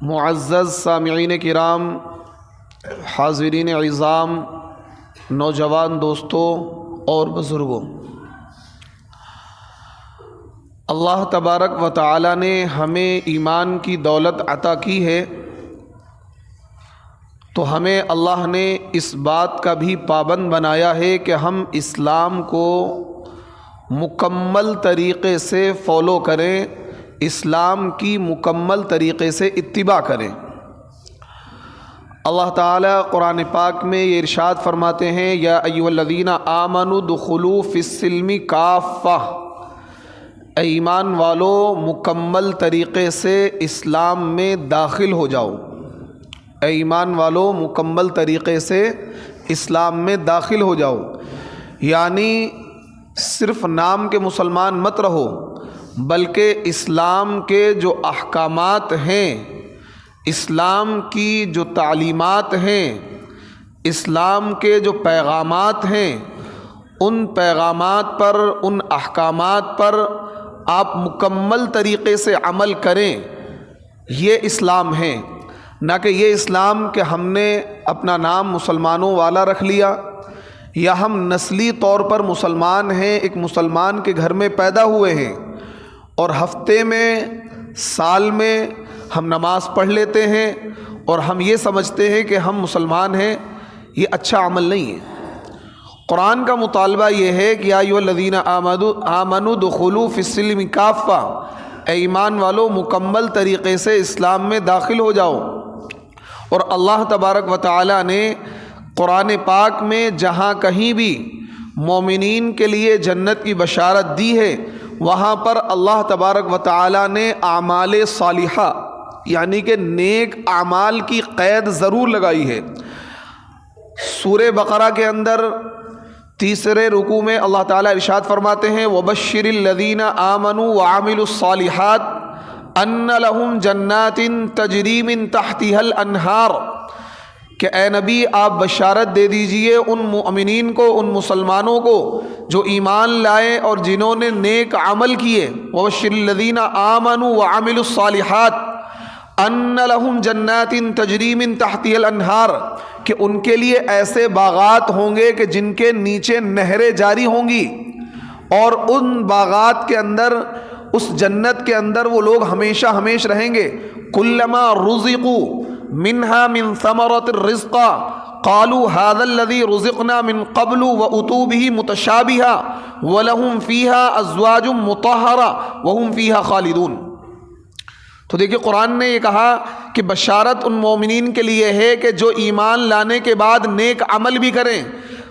معزز سامعین کرام، حاضرین عظام، نوجوان دوستوں اور بزرگوں، اللہ تبارک و تعالی نے ہمیں ایمان کی دولت عطا کی ہے، تو ہمیں اللہ نے اس بات کا بھی پابند بنایا ہے کہ ہم اسلام کو مکمل طریقے سے فالو کریں، اسلام کی مکمل طریقے سے اتباع کریں۔ اللہ تعالیٰ قرآن پاک میں یہ ارشاد فرماتے ہیں، یا ایھا الذین آمنوا ادخلوا فی السلم کافہ، اے ایمان والو مکمل طریقے سے اسلام میں داخل ہو جاؤ، اے ایمان والو مکمل طریقے سے اسلام میں داخل ہو جاؤ، یعنی صرف نام کے مسلمان مت رہو، بلکہ اسلام کے جو احکامات ہیں، اسلام کی جو تعلیمات ہیں، اسلام کے جو پیغامات ہیں، ان پیغامات پر، ان احکامات پر آپ مکمل طریقے سے عمل کریں۔ یہ اسلام ہے، نہ کہ یہ اسلام کہ ہم نے اپنا نام مسلمانوں والا رکھ لیا، یا ہم نسلی طور پر مسلمان ہیں، ایک مسلمان کے گھر میں پیدا ہوئے ہیں اور ہفتے میں، سال میں ہم نماز پڑھ لیتے ہیں اور ہم یہ سمجھتے ہیں کہ ہم مسلمان ہیں۔ یہ اچھا عمل نہیں ہے۔ قرآن کا مطالبہ یہ ہے کہ یا ایھا الذین آمنوا ادخلوا فی السلم کافہ، اے ایمان والو مکمل طریقے سے اسلام میں داخل ہو جاؤ۔ اور اللہ تبارک و تعالی نے قرآن پاک میں جہاں کہیں بھی مومنین کے لیے جنت کی بشارت دی ہے، وہاں پر اللہ تبارک و تعالی نے اعمال صالحہ یعنی کہ نیک اعمال کی قید ضرور لگائی ہے۔ سورہ بقرہ کے اندر تیسرے رکوع میں اللہ تعالیٰ ارشاد فرماتے ہیں، وَبَشِّرِ الَّذِينَ آمَنُوا وَعَمِلُوا الصَّالِحَاتِ أَنَّ لَهُمْ جَنَّاتٍ تَجْرِي مِن تَحْتِهَا الْأَنْهَارُ، کہ اے نبی آپ بشارت دے دیجئے ان مؤمنین کو، ان مسلمانوں کو جو ایمان لائے اور جنہوں نے نیک عمل کیے۔ وَبَشِّرِ الَّذِينَ آمَنُوا وَعَمِلُوا الصَّالِحَاتِ أَنَّ لَهُمْ جَنَّاتٍ تَجْرِي مِن تَحْتِهَا الْأَنْهَارُ، کہ ان کے لیے ایسے باغات ہوں گے کہ جن کے نیچے نہریں جاری ہوں گی، اور ان باغات کے اندر، اس جنت کے اندر وہ لوگ ہمیشہ ہمیشہ رہیں گے۔ کلما رزقوا منها من ثمرة الرزق قالوا هذا الذي رزقنا من قبل وأتوا به متشابها ولهم فيها أزواج مطهرة وهم فيها خالدون۔ تو دیکھیں قرآن نے یہ کہا کہ بشارت ان مومنین کے لیے ہے کہ جو ایمان لانے کے بعد نیک عمل بھی کریں۔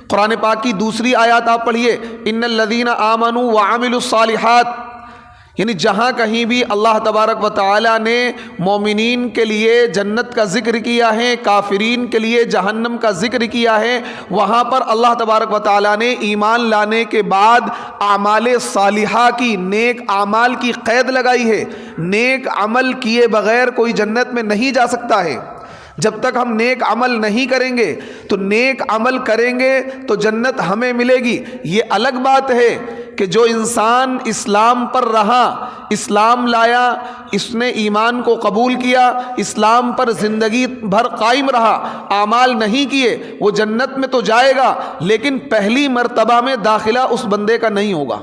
قرآن پاک کی دوسری آیات آپ پڑھیے، ان الذین آمنوا وعملوا الصالحات، یعنی جہاں کہیں بھی اللہ تبارک و تعالی نے مومنین کے لیے جنت کا ذکر کیا ہے، کافرین کے لیے جہنم کا ذکر کیا ہے، وہاں پر اللہ تبارک و تعالی نے ایمان لانے کے بعد اعمال صالحہ کی، نیک اعمال کی قید لگائی ہے۔ نیک عمل کیے بغیر کوئی جنت میں نہیں جا سکتا ہے۔ جب تک ہم نیک عمل نہیں کریں گے تو نیک عمل کریں گے تو جنت ہمیں ملے گی۔ یہ الگ بات ہے کہ جو انسان اسلام پر رہا، اسلام لایا، اس نے ایمان کو قبول کیا، اسلام پر زندگی بھر قائم رہا، اعمال نہیں کیے، وہ جنت میں تو جائے گا، لیکن پہلی مرتبہ میں داخلہ اس بندے کا نہیں ہوگا۔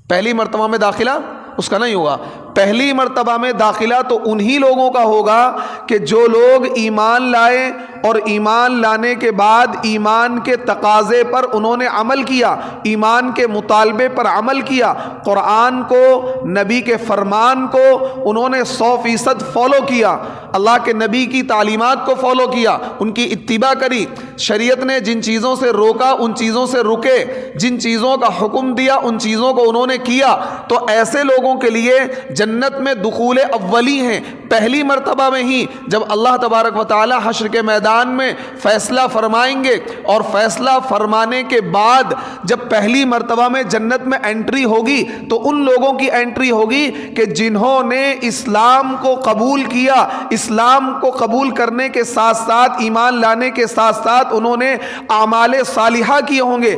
پہلی مرتبہ میں داخلہ اس کا نہیں ہوگا۔ پہلی مرتبہ میں داخلہ تو انہی لوگوں کا ہوگا کہ جو لوگ ایمان لائے اور ایمان لانے کے بعد ایمان کے تقاضے پر انہوں نے عمل کیا، ایمان کے مطالبے پر عمل کیا، قرآن کو، نبی کے فرمان کو انہوں نے 100% فالو کیا، اللہ کے نبی کی تعلیمات کو فالو کیا، ان کی اتباع کری، شریعت نے جن چیزوں سے روکا ان چیزوں سے رکے، جن چیزوں کا حکم دیا ان چیزوں کو انہوں نے کیا، تو ایسے لوگوں کے لیے جنت میں دخول اولی ہیں۔ پہلی مرتبہ میں ہی جب اللہ تبارک و تعالی حشر کے میدان میں فیصلہ فرمائیں گے، اور فیصلہ فرمانے کے بعد جب پہلی مرتبہ میں جنت میں انٹری ہوگی تو ان لوگوں کی انٹری ہوگی کہ جنہوں نے اسلام کو قبول کیا، اسلام کو قبول کرنے کے ساتھ ساتھ، ایمان لانے کے ساتھ ساتھ انہوں نے اعمال صالحہ کیے ہوں گے،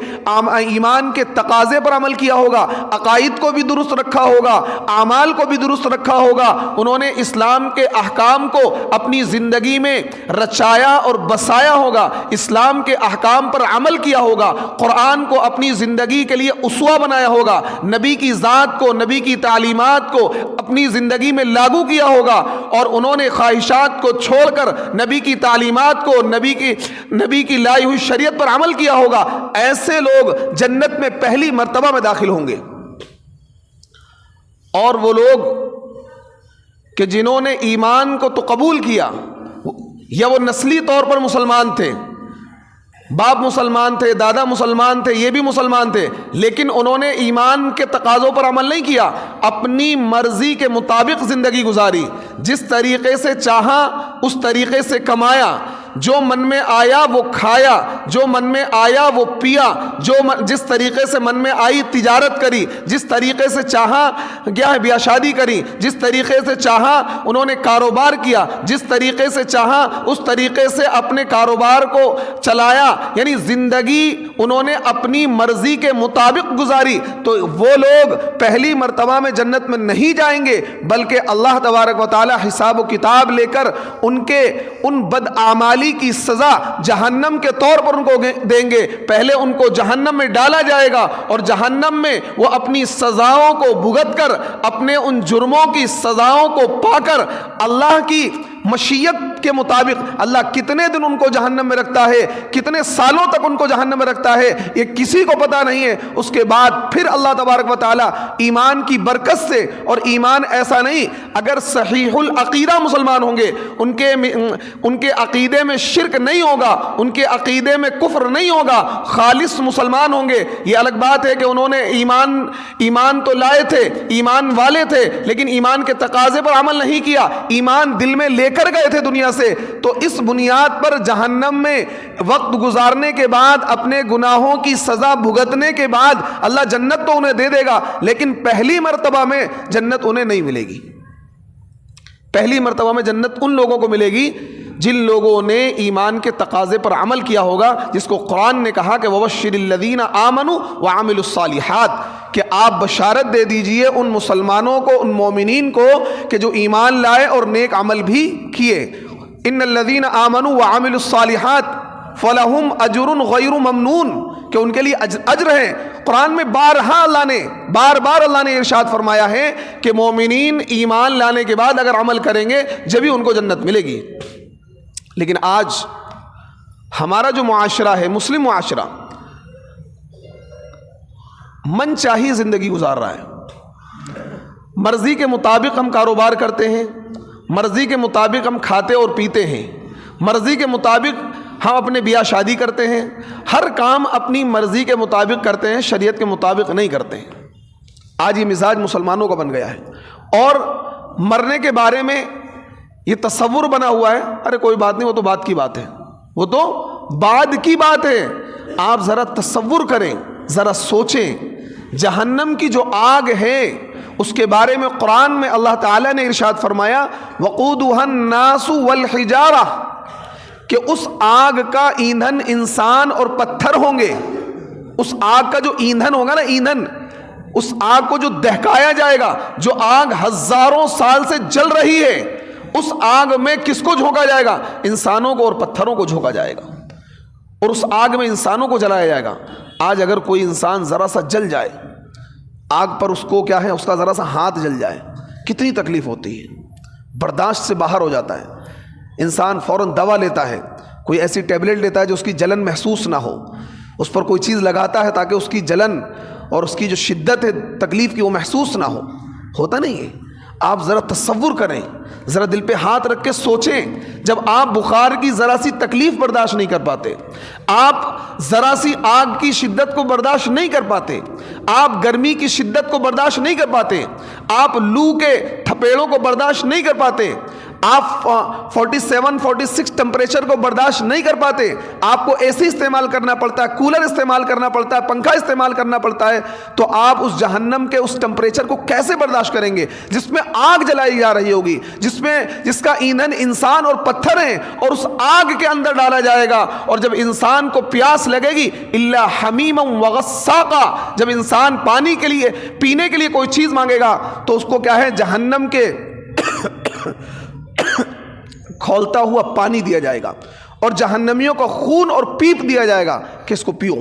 ایمان کے تقاضے پر عمل کیا ہوگا، عقائد کو بھی درست رکھا ہوگا، اعمال کو بھی درست رکھا ہوگا، انہوں نے اسلام اسلام کے احکام کو اپنی زندگی میں رچایا اور بسایا ہوگا، اسلام کے احکام پر عمل کیا ہوگا، قرآن کو اپنی زندگی کے لیے اسوہ بنایا ہوگا، نبی کی ذات کو، نبی کی تعلیمات کو اپنی زندگی میں لاگو کیا ہوگا، اور انہوں نے خواہشات کو چھوڑ کر نبی کی تعلیمات کو، نبی کی لائی ہوئی شریعت پر عمل کیا ہوگا، ایسے لوگ جنت میں پہلی مرتبہ میں داخل ہوں گے۔ اور وہ لوگ کہ جنہوں نے ایمان کو تو قبول کیا، یا وہ نسلی طور پر مسلمان تھے، باپ مسلمان تھے، دادا مسلمان تھے، یہ بھی مسلمان تھے، لیکن انہوں نے ایمان کے تقاضوں پر عمل نہیں کیا، اپنی مرضی کے مطابق زندگی گزاری، جس طریقے سے چاہا اس طریقے سے کمایا، جو من میں آیا وہ کھایا، جو من میں آیا وہ پیا، جس طریقے سے من میں آئی تجارت کری، جس طریقے سے چاہا کیا ہے بیاہ شادی کری، جس طریقے سے چاہا انہوں نے کاروبار کیا، جس طریقے سے چاہا اس طریقے سے اپنے کاروبار کو چلایا، یعنی زندگی انہوں نے اپنی مرضی کے مطابق گزاری۔ تو وہ لوگ پہلی مرتبہ میں جنت میں نہیں جائیں گے، بلکہ اللہ تبارک و تعالی حساب و کتاب لے کر ان بدعمالی کی سزا جہنم کے طور پر ان کو دیں گے۔ پہلے ان کو جہنم میں ڈالا جائے گا، اور جہنم میں وہ اپنی سزاؤں کو بھگت کر، اپنے ان جرموں کی سزاؤں کو پا کر، اللہ کی مشیت کے مطابق اللہ کتنے دن ان کو جہنم میں رکھتا ہے، کتنے سالوں تک ان کو جہنم میں رکھتا ہے، یہ کسی کو پتہ نہیں ہے۔ اس کے بعد پھر اللہ تبارک و تعالی ایمان کی برکت سے، اور ایمان ایسا نہیں، اگر صحیح العقیدہ مسلمان ہوں گے، ان کے عقیدے میں شرک نہیں ہوگا، ان کے عقیدے میں کفر نہیں ہوگا، خالص مسلمان ہوں گے۔ یہ الگ بات ہے کہ انہوں نے ایمان تو لائے تھے، ایمان والے تھے، لیکن ایمان کے تقاضے پر عمل نہیں کیا، ایمان دل میں لے کر گئے تھے دنیا سے، تو اس بنیاد پر جہنم میں وقت گزارنے کے بعد، اپنے گناہوں کی سزا بھگتنے کے بعد اللہ جنت تو انہیں دے دے گا، لیکن پہلی مرتبہ میں جنت انہیں نہیں ملے گی۔ پہلی مرتبہ میں جنت ان لوگوں کو ملے گی جن لوگوں نے ایمان کے تقاضے پر عمل کیا ہوگا، جس کو قرآن نے کہا کہ وَبَشِّرِ الَّذِينَ آمَنُوا وَعَمِلُوا الصَّالِحَاتِ، کہ آپ بشارت دے دیجئے ان مسلمانوں کو، ان مومنین کو کہ جو ایمان لائے اور نیک عمل بھی کیے۔ إِنَّ الَّذِينَ آمَنُوا وَعَمِلُوا الصَّالِحَاتِ فَلَهُمْ أَجْرٌ غَيْرُ مَمْنُونٍ، کہ ان کے لیے اجر ہے۔ قرآن میں بار بار اللہ نے ارشاد فرمایا ہے کہ مومنین ایمان لانے کے بعد اگر عمل کریں گے جبھی ان کو جنت ملے گی۔ لیکن آج ہمارا جو معاشرہ ہے، مسلم معاشرہ، من چاہی زندگی گزار رہا ہے، مرضی کے مطابق ہم کاروبار کرتے ہیں، مرضی کے مطابق ہم کھاتے اور پیتے ہیں، مرضی کے مطابق ہم اپنے بیاہ شادی کرتے ہیں، ہر کام اپنی مرضی کے مطابق کرتے ہیں، شریعت کے مطابق نہیں کرتے ہیں۔ آج یہ مزاج مسلمانوں کا بن گیا ہے، اور مرنے کے بارے میں یہ تصور بنا ہوا ہے، ارے کوئی بات نہیں، وہ تو بعد کی بات ہے، وہ تو بعد کی بات ہے۔ آپ ذرا تصور کریں، ذرا سوچیں، جہنم کی جو آگ ہے اس کے بارے میں قرآن میں اللہ تعالیٰ نے ارشاد فرمایا وَقُودُهَا النَّاسُ وَالْحِجَارَةُ، کہ اس آگ کا ایندھن انسان اور پتھر ہوں گے۔ اس آگ کا جو ایندھن ہوگا نا، ایندھن، اس آگ کو جو دہکایا جائے گا، جو آگ ہزاروں سال سے جل رہی ہے، اس آگ میں کس کو جھونکا جائے گا؟ انسانوں کو اور پتھروں کو جھونکا جائے گا، اور اس آگ میں انسانوں کو جلایا جائے گا۔ آج اگر کوئی انسان ذرا سا جل جائے آگ پر، اس کو کیا ہے، اس کا ذرا سا ہاتھ جل جائے، کتنی تکلیف ہوتی ہے، برداشت سے باہر ہو جاتا ہے۔ انسان فوراً دوا لیتا ہے، کوئی ایسی ٹیبلٹ لیتا ہے جو اس کی جلن محسوس نہ ہو، اس پر کوئی چیز لگاتا ہے تاکہ اس کی جلن اور اس کی جو شدت ہے تکلیف کی وہ محسوس نہ ہو، ہوتا نہیں ہے۔ آپ ذرا تصور کریں، ذرا دل پہ ہاتھ رکھ کے سوچیں، جب آپ بخار کی ذرا سی تکلیف برداشت نہیں کر پاتے، آپ ذرا سی آگ کی شدت کو برداشت نہیں کر پاتے، آپ گرمی کی شدت کو برداشت نہیں کر پاتے، آپ لو کے تھپیڑوں کو برداشت نہیں کر پاتے، آپ 47-46 ٹمپریچر کو برداشت نہیں کر پاتے، آپ کو اے سی استعمال کرنا پڑتا ہے، کولر استعمال کرنا پڑتا ہے، پنکھا استعمال کرنا پڑتا ہے، تو آپ اس جہنم کے اس ٹمپریچر کو کیسے برداشت کریں گے جس میں آگ جلائی جا رہی ہوگی، جس کا ایندھن انسان اور پتھر ہیں، اور اس آگ کے اندر ڈالا جائے گا۔ اور جب انسان کو پیاس لگے گی الا حمیما وغساقا، جب انسان پانی کے لیے، پینے کے لیے کوئی چیز مانگے گا تو اس کو کیا ہے، جہنم کے کھولتا ہوا پانی دیا جائے گا، اور جہنمیوں کا خون اور پیپ دیا جائے گا کہ اس کو پیو۔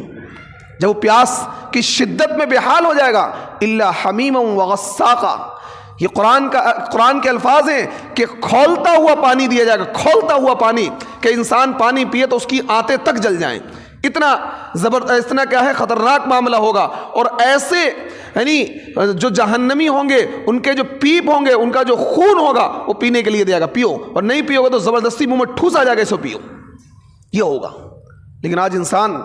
جب وہ پیاس کی شدت میں بے حال ہو جائے گا، الا حمیما وغساقا، یہ قرآن کے الفاظ ہیں کہ کھولتا ہوا پانی دیا جائے گا، کھولتا ہوا پانی، کہ انسان پانی پیے تو اس کی آنتیں تک جل جائیں۔ اتنا زبردست، اتنا کیا ہے، خطرناک معاملہ ہوگا۔ اور ایسے یعنی جو جہنمی ہوں گے، ان کے جو پیپ ہوں گے، ان کا جو خون ہوگا، وہ پینے کے لیے دیا گا، پیو، اور نہیں پیو گے تو زبردستی منہ میں ٹھوس آ جائے گا، اسے پیو، یہ ہوگا۔ لیکن آج انسان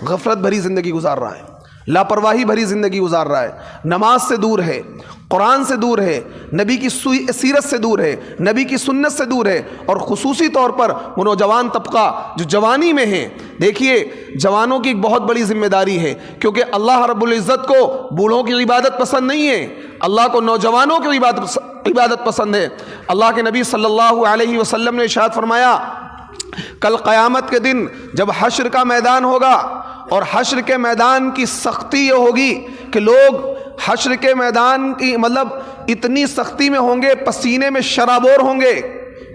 غفلت بھری زندگی گزار رہا ہے، لاپرواہی بھری زندگی گزار رہا ہے، نماز سے دور ہے، قرآن سے دور ہے، نبی کی سیرت سے دور ہے، نبی کی سنت سے دور ہے، اور خصوصی طور پر وہ نوجوان طبقہ جو جوانی میں ہے۔ دیکھیے، جوانوں کی ایک بہت بڑی ذمہ داری ہے، کیونکہ اللہ رب العزت کو بوڑھوں کی عبادت پسند نہیں ہے، اللہ کو نوجوانوں کی عبادت پسند ہے۔ اللہ کے نبی صلی اللہ علیہ وسلم نے ارشاد فرمایا، کل قیامت کے دن جب حشر کا میدان ہوگا، اور حشر کے میدان کی سختی یہ ہوگی کہ لوگ حشر کے میدان کی مطلب اتنی سختی میں ہوں گے، پسینے میں شرابور ہوں گے،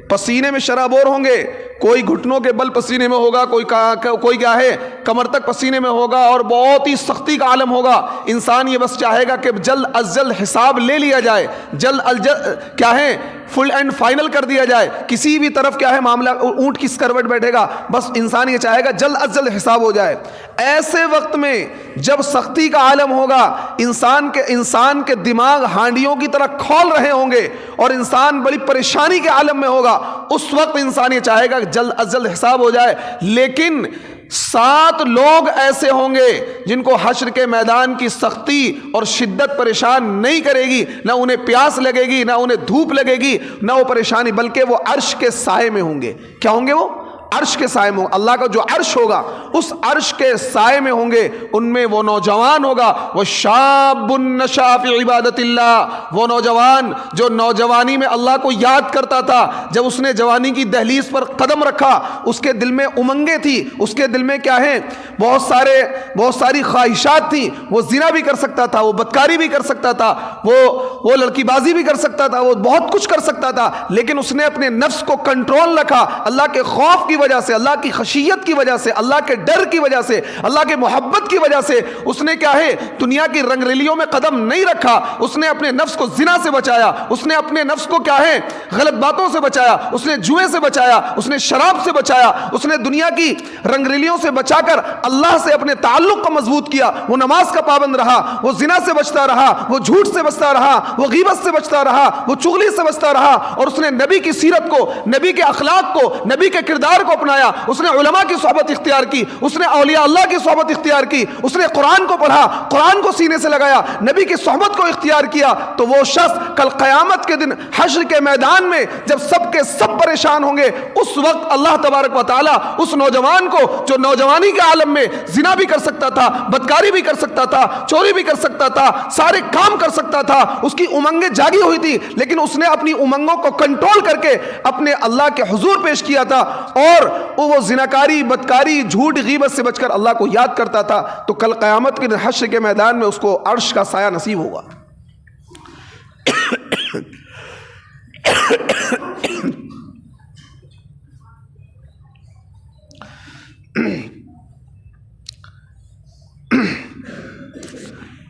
پسینے میں شرابور ہوں گے، کوئی گھٹنوں کے بل پسینے میں ہوگا، کوئی کیا ہے کمر تک پسینے میں ہوگا، اور بہت ہی سختی کا عالم ہوگا۔ انسان یہ بس چاہے گا کہ جلد از جلد حساب لے لیا جائے، جلد از جلد کیا ہے فل اینڈ فائنل کر دیا جائے، کسی بھی طرف کیا ہے معاملہ اونٹ کس کروٹ بیٹھے گا، بس انسان یہ چاہے گا جلد از جلد حساب ہو جائے۔ ایسے وقت میں جب سختی کا عالم ہوگا، انسان کے دماغ ہانڈیوں کی طرح کھول رہے ہوں گے، اور انسان بڑی پریشانی کے عالم میں ہوگا، اس وقت انسان یہ چاہے گا کہ جلد از جلد حساب ہو جائے۔ لیکن 7 لوگ ایسے ہوں گے جن کو حشر کے میدان کی سختی اور شدت پریشان نہیں کرے گی، نہ انہیں پیاس لگے گی، نہ انہیں دھوپ لگے گی، نہ وہ پریشانی، بلکہ وہ عرش کے سائے میں ہوں گے۔ کیا ہوں گے وہ؟ عرش کے سائے میں، اللہ کا جو عرش ہوگا اس عرش کے سائے میں ہوں گے۔ ان میں وہ نوجوان ہوگا، وہ شاب نشا فی عبادت اللہ، وہ نوجوان جو نوجوانی میں اللہ کو یاد کرتا تھا، جب اس نے جوانی کی دہلیز پر قدم رکھا، اس کے دل میں امنگیں تھی، اس کے دل میں کیا ہے بہت ساری خواہشات تھیں، وہ زنا بھی کر سکتا تھا، وہ بدکاری بھی کر سکتا تھا، وہ لڑکی بازی بھی کر سکتا تھا، وہ بہت کچھ کر سکتا تھا، لیکن اس نے اپنے نفس کو کنٹرول رکھا، اللہ کے خوف کی وجہ سے، اللہ کی خشیت کی وجہ سے، اللہ کے ڈر کی وجہ سے، اللہ کے محبت کی وجہ سے اس نے کیا ہے دنیا کی رنگ ریلیوں میں قدم نہیں رکھا، اس نے اپنے نفس کو زنا سے بچایا، اس نے اپنے نفس کو کیا ہے غلط باتوں سے بچایا، اس نے جوئے سے بچایا، اس نے شراب سے بچایا، اس نے دنیا کی رنگ ریلیوں سے بچا کر اللہ سے اپنے تعلق کو مضبوط کیا، وہ نماز کا پابند رہا، وہ زنا سے بچتا رہا، وہ جھوٹ سے بچتا رہا، وہ غیبت سے بچتا رہا، وہ چغلی سے بچتا رہا، اور اس نے نبی کی سیرت کو، نبی کے اخلاق کو، نبی کے کردار کو اپنایا، اس نے علماء کی صحبت اختیار کی، اس نے اولیاء اللہ کی صحبت اختیار کی، اس نے قرآن کو پڑھا، قرآن کو سینے سے لگایا، نبی کی صحبت کو اختیار کیا، تو وہ شخص کل قیامت کے دن حشر کے میدان میں جب سب کے سب پریشان ہوں گے، اس وقت اللہ تبارک و تعالی اس نوجوان کو جو نوجوانی کے عالم میں زنا بھی کر سکتا تھا، بدکاری بھی کر سکتا تھا، چوری بھی کر سکتا تھا، سارے کام کر سکتا تھا، اس کی امنگیں جاگی ہوئی تھی، لیکن اس نے اپنی امنگوں کو کنٹرول کر کے اپنے اللہ کے حضور پیش کیا تھا، اور وہ زناکاری، بدکاری، جھوٹ، غیبت سے بچ کر اللہ کو یاد کرتا تھا، تو کل قیامت کے حشر کے میدان میں اس کو عرش کا سایہ نصیب ہوگا۔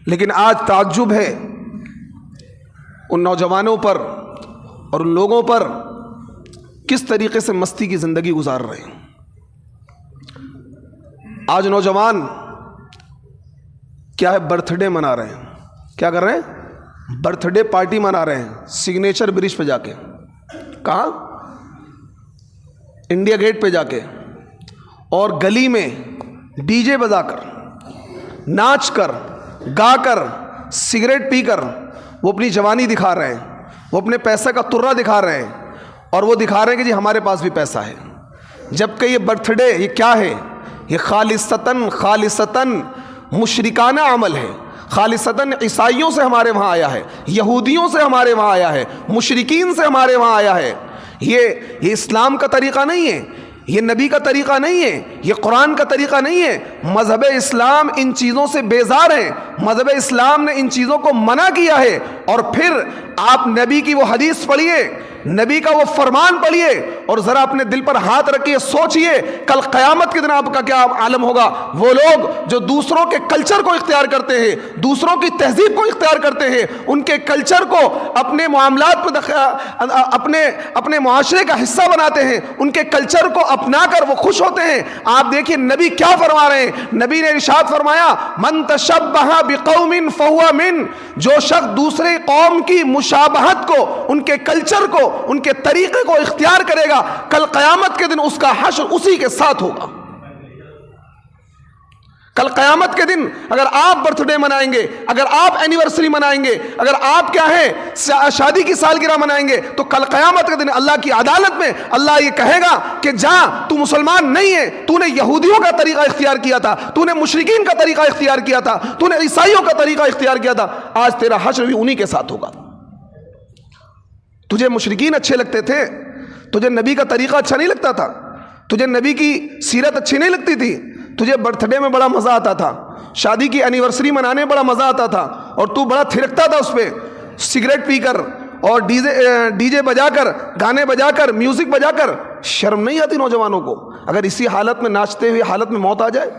لیکن آج تعجب ہے ان نوجوانوں پر اور ان لوگوں پر کس طریقے سے مستی کی زندگی گزار رہے ہیں۔ آج نوجوان کیا ہے برتھ ڈے منا رہے ہیں، کیا کر رہے ہیں برتھ ڈے پارٹی منا رہے ہیں سگنیچر برج پہ جا کے، کہاں انڈیا گیٹ پہ جا کے، اور گلی میں ڈی جے بجا کر، ناچ کر، گا کر، سگریٹ پی کر وہ اپنی جوانی دکھا رہے ہیں، وہ اپنے پیسے کا ترہ دکھا رہے ہیں، اور وہ دکھا رہے ہیں کہ جی ہمارے پاس بھی پیسہ ہے، جبکہ یہ برتھ ڈے یہ کیا ہے، یہ خالصتاً مشرکانہ عمل ہے، خالصتاً عیسائیوں سے ہمارے وہاں آیا ہے، یہودیوں سے ہمارے وہاں آیا ہے، مشرکین سے ہمارے وہاں آیا ہے، یہ اسلام کا طریقہ نہیں ہے، یہ نبی کا طریقہ نہیں ہے، یہ قرآن کا طریقہ نہیں ہے. مذہب اسلام ان چیزوں سے بیزار ہے. مذہب اسلام نے ان چیزوں کو منع کیا ہے. اور پھر آپ نبی کی وہ حدیث پڑھیے, نبی کا وہ فرمان پڑھیے, اور ذرا اپنے دل پر ہاتھ رکھیے, سوچئے کل قیامت کے دن آپ کا کیا عالم ہوگا. وہ لوگ جو دوسروں کے کلچر کو اختیار کرتے ہیں, دوسروں کی تہذیب کو اختیار کرتے ہیں, ان کے کلچر کو اپنے معاملات پر اپنے معاشرے کا حصہ بناتے ہیں, ان کے کلچر کو اپنا کر وہ خوش ہوتے ہیں. آپ دیکھیے نبی کیا فرما رہے ہیں. نبی نے ارشاد فرمایا, من تشبہ بقوم فہو من, جو شخص دوسرے قوم کی مشابہت کو, ان کے کلچر کو, ان کے طریقے کو اختیار کرے گا, کل قیامت کے دن اس کا حشر اسی کے ساتھ ہوگا. کل قیامت کے دن اگر آپ برتھ ڈے منائیں گے, اگر آپ اینیورسری منائیں گے, اگر آپ کیا ہے شادی کی سالگرہ منائیں گے, تو کل قیامت کے دن اللہ کی عدالت میں اللہ یہ کہے گا کہ جا, تو مسلمان نہیں ہے, تو نے یہودیوں کا طریقہ اختیار کیا تھا, تو نے مشرکین کا طریقہ اختیار کیا تھا, تو نے عیسائیوں کا طریقہ اختیار کیا تھا, آج تیرا حشر بھی انہی کے ساتھ ہوگا. تجھے مشرکین اچھے لگتے تھے, تجھے نبی کا طریقہ اچھا نہیں لگتا تھا, تجھے نبی کی سیرت اچھی نہیں لگتی تھی, تجھے برتھ ڈے میں بڑا مزہ آتا تھا, شادی کی اینیورسری منانے میں بڑا مزہ آتا تھا, اور تو بڑا تھرکتا تھا اس پہ, سگریٹ پی کر اور ڈی جے بجا کر, گانے بجا کر, میوزک بجا کر. شرم نہیں آتی نوجوانوں کو؟ اگر اسی حالت میں ناچتے ہوئے حالت میں موت آ جائے,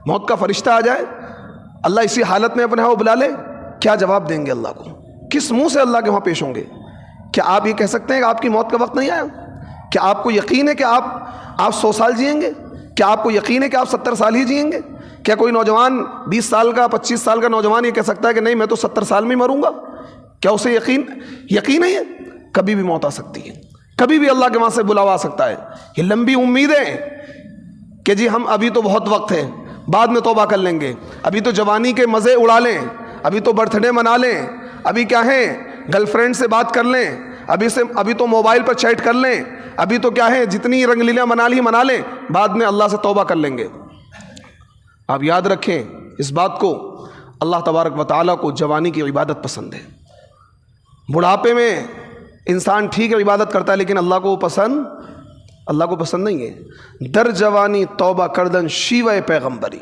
موت کا فرشتہ آ جائے, اللہ اسی حالت میں اپنے ہاں بلا لے, کیا جواب دیں گے اللہ کو؟ کس منہ سے اللہ کے وہاں پیش ہوں گے؟ کیا آپ یہ کہہ سکتے ہیں کہ آپ کی موت کا وقت نہیں آیا؟ کیا آپ کو یقین ہے کہ آپ 100 سال جئیں گے؟ کیا آپ کو یقین ہے کہ آپ 70 سال ہی جئیں گے؟ کیا کوئی نوجوان 20 سال کا 25 سال کا نوجوان یہ کہہ سکتا ہے کہ نہیں میں تو 70 سال میں مروں گا؟ کیا اسے یقین ہے؟ کبھی بھی موت آ سکتی ہے, کبھی بھی اللہ کے وہاں سے بلاوا آ سکتا ہے. یہ لمبی امیدیں کہ جی ہم ابھی تو بہت وقت ہے, بعد میں توبہ کر لیں گے, ابھی تو جوانی کے مزے اڑا لیں, ابھی تو برتھ ڈے منا لیں, ابھی کیا ہے گرل فرینڈ سے بات کر لیں, ابھی تو موبائل پر چیٹ کر لیں, ابھی تو کیا ہے جتنی رنگ لیلیاں منا لیں, بعد میں اللہ سے توبہ کر لیں گے. آپ یاد رکھیں اس بات کو, اللہ تبارک و تعالیٰ کو جوانی کی عبادت پسند ہے. بڑھاپے میں انسان ٹھیک ہے عبادت کرتا ہے, لیکن اللہ کو پسند نہیں ہے. در جوانی توبہ کردن شیوہ پیغمبری,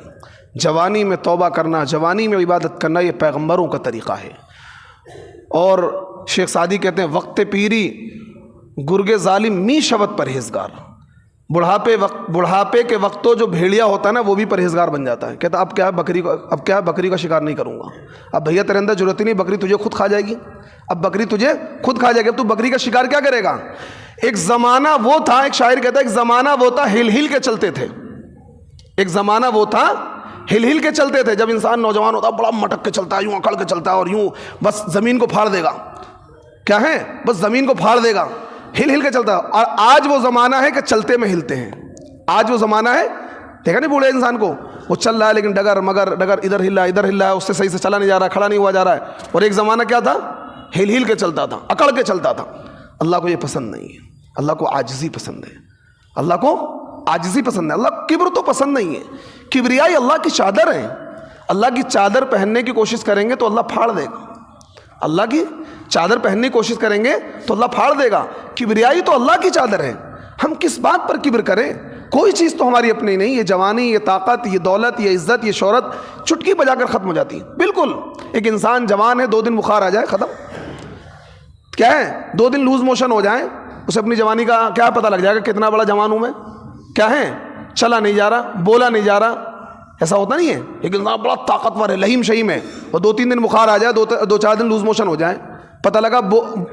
جوانی میں توبہ کرنا, جوانی میں عبادت کرنا یہ پیغمبروں کا طریقہ ہے. اور شیخ سعدی کہتے ہیں وقت پیری گرگ ظالم می شوت پرہیزگار. بڑھاپے کے وقت تو جو بھیڑیا ہوتا ہے نا وہ بھی پرہیزگار بن جاتا ہے. کہتا اب کیا ہے بکری کا شکار نہیں کروں گا. اب بھیا تیرے اندر ضرورت ہی نہیں, بکری تجھے خود کھا جائے گی. اب بکری تجھے خود کھا جائے گی, اب تو بکری کا شکار کیا کرے گا؟ ایک زمانہ وہ تھا, ایک شاعر کہتا ہے ایک زمانہ وہ تھا ہل کے چلتے تھے. ایک زمانہ وہ تھا ہل کے چلتے تھے, جب انسان نوجوان ہوتا بڑا مٹک کے چلتا ہے, یوں اکڑ کے چلتا ہے, اور یوں بس زمین کو پھاڑ دے گا. کیا ہے؟ بس زمین کو پھاڑ دے گا, ہل کے چلتا ہے. اور آج وہ زمانہ ہے کہ چلتے میں ہلتے ہیں. آج وہ زمانہ ہے, دیکھا نہیں بوڑھے انسان کو, وہ چل رہا ہے لیکن ڈگر ادھر ہل رہا ہے, اس سے صحیح سے چلا نہیں جا رہا, کھڑا نہیں ہوا جا رہا ہے. اور ایک زمانہ کیا تھا؟ ہل کے چلتا تھا, اکڑ کے چلتا تھا. اللہ کو یہ پسند نہیں ہے, اللہ کو عاجزی پسند ہے. اللہ کو عاجزی پسند ہے. اللہ کبر تو پسند نہیں ہے. کبریائی اللہ کی چادر ہے. اللہ کی چادر پہننے کی کوشش کریں گے تو اللہ پھاڑ دے گا. اللہ کی چادر پہننے کی کوشش کریں گے تو اللہ پھاڑ دے گا. کبریائی تو اللہ کی چادر ہے. ہم کس بات پر کبر کریں؟ کوئی چیز تو ہماری اپنی نہیں. یہ جوانی, یہ طاقت, یہ دولت, یہ عزت, یہ شہرت چٹکی بجا کر ختم ہو جاتی ہے. بالکل ایک انسان جوان ہے, 2 دن بخار آ جائے ختم. کیا ہے 2 دن لوز موشن ہو جائیں, اسے اپنی جوانی کا کیا پتہ لگ جائے گا کتنا بڑا جوان ہوں میں. کیا ہے چلا نہیں جا رہا, بولا نہیں جا رہا, ایسا ہوتا نہیں ہے. ایک انسان بڑا طاقتور ہے, لہیم شہیم ہے, اور 2-3 دن بخار آ جائے, 2-4 دن لوز موشن ہو جائیں, پتہ لگا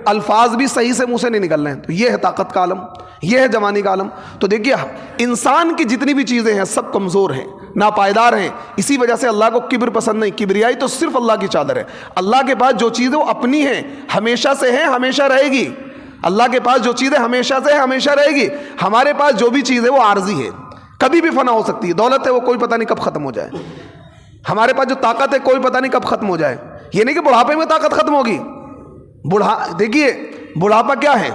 الفاظ بھی صحیح سے منہ سے نہیں نکل رہے ہیں. تو یہ ہے طاقت کا عالم, یہ ہے جوانی کا عالم. تو دیکھیے انسان کی جتنی بھی چیزیں ہیں سب کمزور ہیں, ناپائیدار ہیں. اسی وجہ سے اللہ کو کبر پسند نہیں. کبریائی تو صرف اللہ کی چادر ہے. اللہ کے پاس جو چیز ہے وہ اپنی ہے, ہمیشہ سے ہے, ہمیشہ رہے گی. اللہ کے پاس جو چیز ہے ہمیشہ سے ہے, ہمیشہ رہے گی. ہمارے پاس جو بھی چیز ہے وہ عارضی ہے, کبھی بھی فنا ہو سکتی ہے. دولت ہے وہ کوئی پتہ نہیں کب ختم ہو جائے. ہمارے پاس جو طاقت ہے کوئی پتہ نہیں کب ختم ہو جائے. یہ نہیں کہ بڑھاپے میں طاقت ختم ہوگی. دیکھیے بڑھاپا کیا ہے؟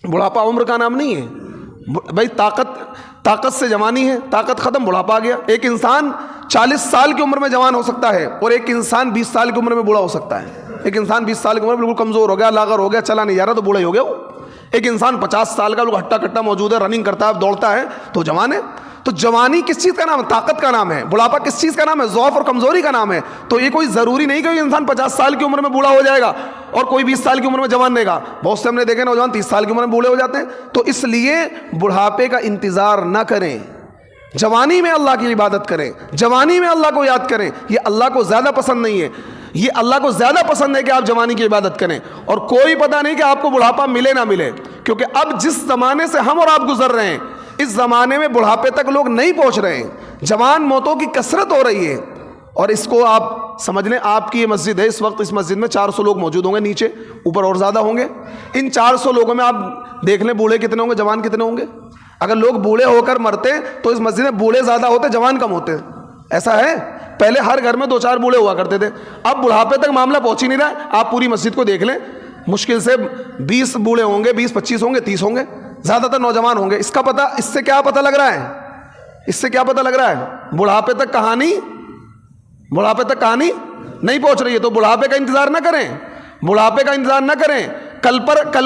بڑھاپا عمر کا نام نہیں ہے بھائی. طاقت سے جوانی ہے, طاقت ختم, بڑھاپا آ گیا. ایک انسان 40 سال کی عمر میں جوان ہو سکتا ہے, اور ایک انسان 20 سال کی عمر میں بوڑھا ہو سکتا ہے. ایک انسان 20 سال کی عمر میں بالکل کمزور ہو گیا, لاغر ہو گیا, چلا نہیں جا رہا, تو بوڑھا ہی ہو گیا وہ. ایک انسان 50 سال کا بالکل ہٹا کٹا موجود ہے, رننگ کرتا ہے, دوڑتا ہے, تو جوان ہے. تو جوانی کس چیز کا نام ہے؟ طاقت کا نام ہے. بڑھاپا کس چیز کا نام ہے؟ ضعف اور کمزوری کا نام ہے. تو یہ کوئی ضروری نہیں کہ انسان 50 سال کی عمر میں بوڑھا ہو جائے گا اور کوئی 20 سال کی عمر میں جوان رہے گا. بہت سے ہم نے دیکھے نوجوان 30 سال کی عمر میں بوڑھے ہو جاتے ہیں. تو اس لیے بڑھاپے کا انتظار نہ کریں, جوانی میں اللہ کی عبادت کریں, جوانی میں اللہ کو یاد کریں. یہ اللہ کو زیادہ پسند نہیں ہے, یہ اللہ کو زیادہ پسند ہے کہ آپ جوانی کی عبادت کریں. اور کوئی پتہ نہیں کہ آپ کو بڑھاپا ملے نہ ملے, کیونکہ اب جس زمانے سے ہم اور آپ گزر رہے ہیں اس زمانے میں بڑھاپے تک لوگ نہیں پہنچ رہے ہیں. جوان موتوں کی کثرت ہو رہی ہے. اور اس کو آپ سمجھ لیں, آپ کی یہ مسجد ہے, اس وقت اس مسجد میں 400 لوگ موجود ہوں گے, نیچے اوپر اور زیادہ ہوں گے. ان 400 لوگوں میں آپ دیکھ لیں بوڑھے کتنے ہوں گے, جوان کتنے ہوں گے. اگر لوگ بوڑھے ہو کر مرتے تو اس مسجد میں بوڑھے زیادہ ہوتے, جوان کم ہوتے. ایسا ہے؟ پہلے ہر گھر میں 2-4 بوڑھے ہوا کرتے تھے, اب بڑھاپے تک معاملہ پہنچ ہی نہیں رہا. آپ پوری مسجد کو دیکھ لیں, مشکل سے 20 بوڑھے ہوں گے, 20-25 ہوں گے, 30 ہوں گے, زیادہ تر نوجوان ہوں گے. اس کا پتہ, اس سے کیا پتہ لگ رہا ہے, اس سے کیا پتہ لگ رہا ہے؟ بڑھاپے تک کہانی نہیں پہنچ رہی ہے. تو بڑھاپے کا انتظار نہ کریں, بڑھاپے کا انتظار نہ کریں, کل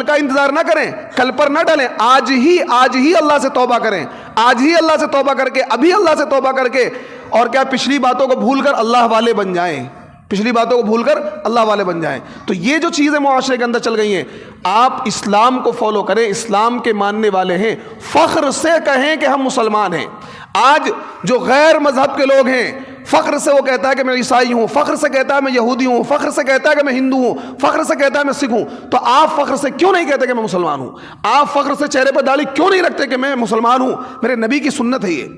کا انتظار نہ کریں, کل پر نہ ڈالیں. آج ہی اللہ سے توبہ کریں, آج ہی اللہ سے توبہ کر کے, ابھی اللہ سے توبہ کر کے, اور کیا پچھلی باتوں کو بھول کر اللہ والے بن جائیں, پچھلی باتوں کو بھول کر اللہ والے بن جائیں. تو یہ جو چیزیں معاشرے کے اندر چل گئی ہیں, آپ اسلام کو فالو کریں, اسلام کے ماننے والے ہیں, فخر سے کہیں کہ ہم مسلمان ہیں. آج جو غیر مذہب کے لوگ ہیں, فخر سے وہ کہتا ہے کہ میں عیسائی ہوں, فخر سے کہتا ہے میں یہودی ہوں, فخر سے کہتا ہے کہ میں ہندو ہوں, فخر سے کہتا ہے میں سکھ ہوں. تو آپ فخر سے کیوں نہیں کہتے کہ میں مسلمان ہوں؟ آپ فخر سے چہرے پر داڑھی کیوں نہیں رکھتے کہ میں مسلمان ہوں؟ میرے نبی کی سنت ہے یہ.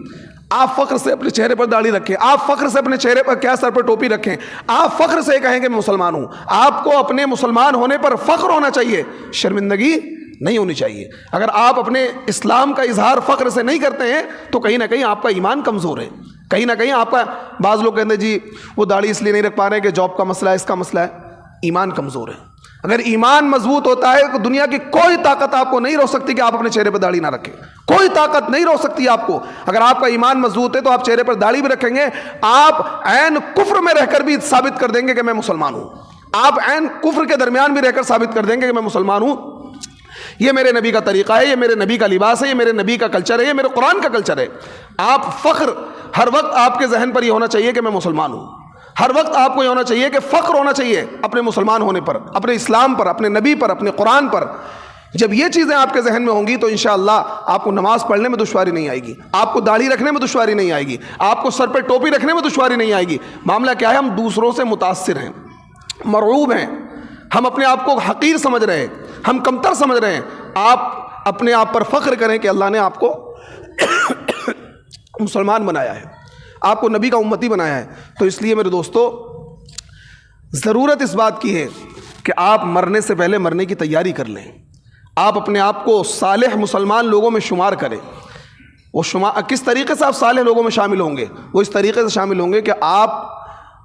آپ فخر سے اپنے چہرے پر داڑھی رکھیں, آپ فخر سے اپنے چہرے پر کیا سر پر ٹوپی رکھیں, آپ فخر سے کہیں کہ میں مسلمان ہوں. آپ کو اپنے مسلمان ہونے پر فخر ہونا چاہیے, شرمندگی نہیں ہونی چاہیے. اگر آپ اپنے اسلام کا اظہار فخر سے نہیں کرتے ہیں تو کہیں نہ کہیں آپ کا ایمان کمزور ہے, کہیں نہ کہیں آپ کا. بعض لوگ کہتے ہیں جی وہ داڑھی اس لیے نہیں رکھ پا رہے کہ جاب کا مسئلہ ہے, اس کا مسئلہ ہے. ایمان کمزور ہے. اگر ایمان مضبوط ہوتا ہے تو دنیا کی کوئی طاقت آپ کو نہیں روک سکتی کہ آپ اپنے چہرے پر داڑھی نہ رکھیں, کوئی طاقت نہیں روک سکتی آپ کو. اگر آپ کا ایمان مضبوط ہے تو آپ چہرے پر داڑھی بھی رکھیں گے, آپ عین کفر میں رہ کر بھی ثابت کر دیں گے کہ میں مسلمان ہوں, آپ عین کفر کے درمیان بھی رہ کر ثابت کر دیں گے کہ میں مسلمان ہوں. یہ میرے نبی کا طریقہ ہے, یہ میرے نبی کا لباس ہے, یہ میرے نبی کا کلچر ہے, یہ میرے قرآن کا کلچر ہے. آپ فخر ہر وقت آپ کے ذہن پر یہ ہونا چاہیے کہ میں مسلمان ہوں. ہر وقت آپ کو یہ ہونا چاہیے کہ فخر ہونا چاہیے اپنے مسلمان ہونے پر, اپنے اسلام پر, اپنے نبی پر, اپنے قرآن پر. جب یہ چیزیں آپ کے ذہن میں ہوں گی تو انشاءاللہ آپ کو نماز پڑھنے میں دشواری نہیں آئے گی, آپ کو داڑھی رکھنے میں دشواری نہیں آئے گی, آپ کو سر پہ ٹوپی رکھنے میں دشواری نہیں آئے گی. معاملہ کیا ہے؟ ہم دوسروں سے متاثر ہیں, مرعوب ہیں, ہم اپنے آپ کو حقیر سمجھ رہے ہیں, ہم کمتر سمجھ رہے ہیں. آپ اپنے آپ پر فخر کریں کہ اللہ نے آپ کو مسلمان بنایا ہے, آپ کو نبی کا امتی بنایا ہے. تو اس لیے میرے دوستو, ضرورت اس بات کی ہے کہ آپ مرنے سے پہلے مرنے کی تیاری کر لیں. آپ اپنے آپ کو صالح مسلمان لوگوں میں شمار کریں. وہ کس طریقے سے آپ صالح لوگوں میں شامل ہوں گے؟ وہ اس طریقے سے شامل ہوں گے کہ آپ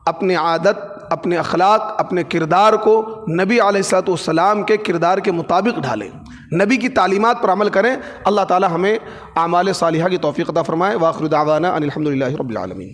اپنے عادت, اپنے اخلاق, اپنے کردار کو نبی علیہ الصلوۃ والسلام کے کردار کے مطابق ڈھالیں, نبی کی تعلیمات پر عمل کریں. اللہ تعالی ہمیں اعمال صالحہ کی توفیق عطا فرمائے. وآخر دعوانا ان الحمد للہ رب العالمین.